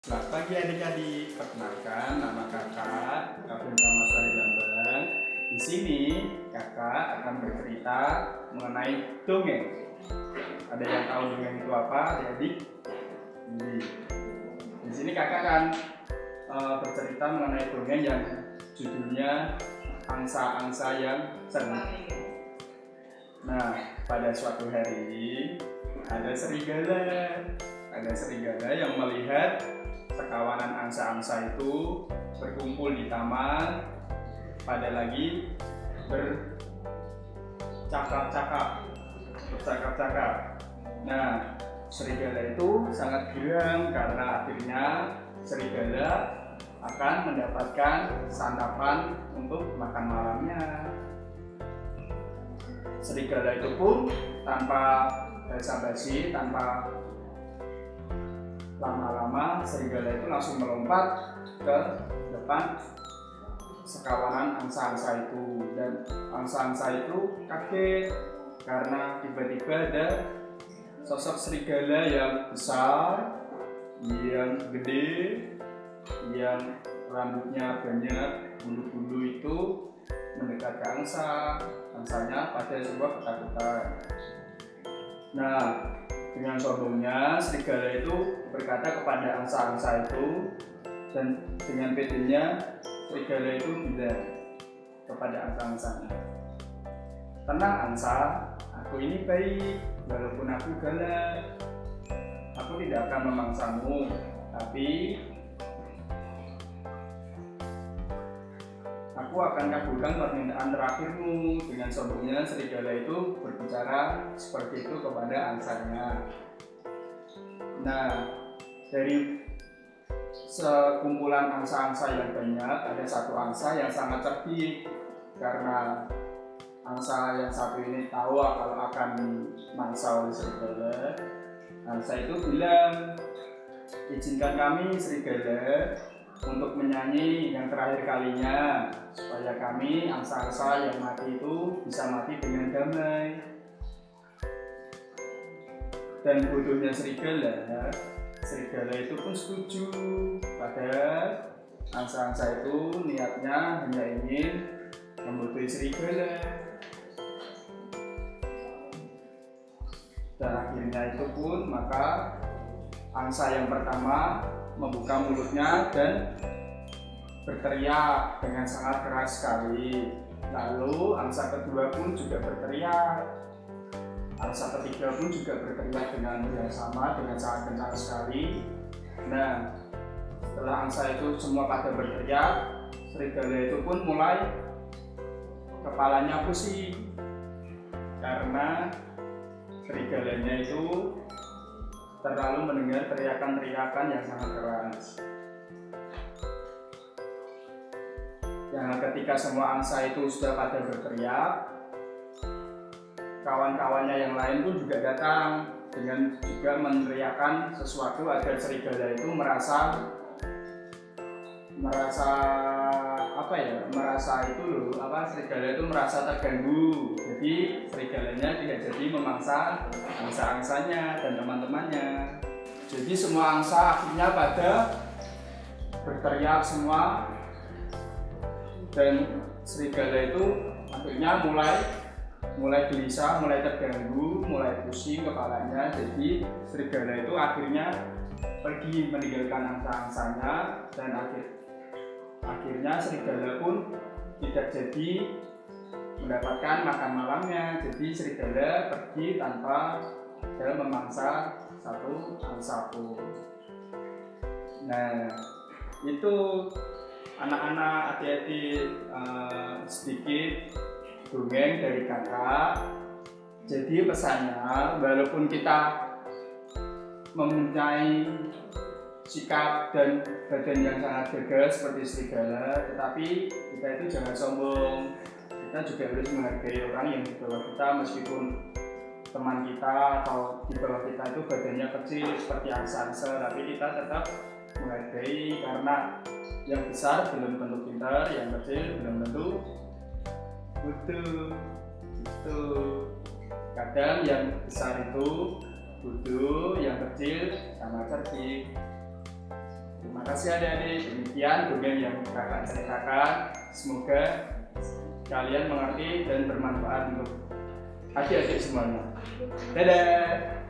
Selamat pagi adik-adik, perkenalkan nama kakak bernama Sari Lambang. Di sini kakak akan bercerita mengenai dongeng. Ada yang tahu dongeng itu apa, adik-adik? Di sini kakak akan bercerita mengenai dongeng yang judulnya Angsa-Angsa yang Cerdik. Nah, pada suatu hari ada serigala yang melihat sekawanan angsa-angsa itu berkumpul di taman, pada lagi bercakap-cakap. Nah, serigala itu sangat girang karena akhirnya serigala akan mendapatkan santapan untuk makan malamnya. Serigala itu pun tanpa basa-basi, tanpa lama-lama serigala itu langsung melompat ke depan sekawanan angsa-angsa itu, dan angsa-angsa itu kaget karena tiba-tiba ada sosok serigala yang besar, yang gede, yang rambutnya banyak bulu-bulu itu mendekat ke angsanya pada sebuah ketakutan. Nah, dengan sombongnya serigala itu berkata kepada angsa-angsa itu, dan dengan pedenya serigala itu bilang kepada angsa-angsanya, "Tenang angsa, aku ini baik, walaupun aku galak. Aku tidak akan memangsamu, tapi aku akan kabulkan permintaan terakhirmu." Dengan sombongnya serigala itu berbicara seperti itu kepada angsanya. Nah, dari sekumpulan angsa-angsa yang banyak, ada satu angsa yang sangat cerdik, karena angsa yang satu ini tahu kalau akan dimangsa oleh serigala. Angsa itu bilang, "Izinkan kami serigala untuk menyanyi yang terakhir kalinya, supaya kami angsa-angsa yang mati itu bisa mati dengan damai." Dan bodohnya serigala itu pun setuju. Padahal angsa-angsa itu niatnya hanya ingin membodohi serigala. Dan akhirnya itu pun maka angsa yang pertama membuka mulutnya dan berteriak dengan sangat keras sekali. Lalu angsa kedua pun juga berteriak. Angsa ketiga pun juga berteriak dengan yang sama, dengan sangat kencang sekali. Nah, setelah angsa itu semua pada berteriak, serigala itu pun mulai kepalanya pusing karena serigalanya itu terlalu mendengar teriakan-teriakan yang sangat keras. Yang ketika semua angsa itu sudah pada berteriak, kawan-kawannya yang lain pun juga datang dengan juga meneriakkan sesuatu agar serigala itu merasa serigala itu merasa terganggu. Jadi serigalanya tidak jadi memangsa angsa-angsanya dan teman-temannya. Jadi semua angsa akhirnya pada berteriak semua, dan serigala itu akhirnya mulai gelisah, mulai terganggu, mulai pusing kepalanya. Jadi serigala itu akhirnya pergi meninggalkan angsa-angsanya, dan akhirnya serigala pun tidak jadi mendapatkan makan malamnya. Jadi serigala pergi tanpa memangsa satu angsa pun. Nah, itu anak-anak, adik-adik, sedikit dongeng dari kakak. Jadi pesannya, walaupun kita mempunyai sikap dan badan yang sangat gagah seperti serigala, tetapi kita itu jangan sombong. Kita juga harus menghargai orang yang di bawah kita, meskipun teman kita atau di bawah kita itu badannya kecil seperti angsa-angsa, tapi kita tetap menghargai, karena yang besar belum tentu pintar, yang kecil belum tentu bodoh. Itu kadang yang besar itu bodoh, yang kecil sama cerdik. Terima kasih adik-adik, demikian dongeng yang kakak ceritakan. Semoga kalian mengerti dan bermanfaat untuk adik-adik semuanya. Dadah.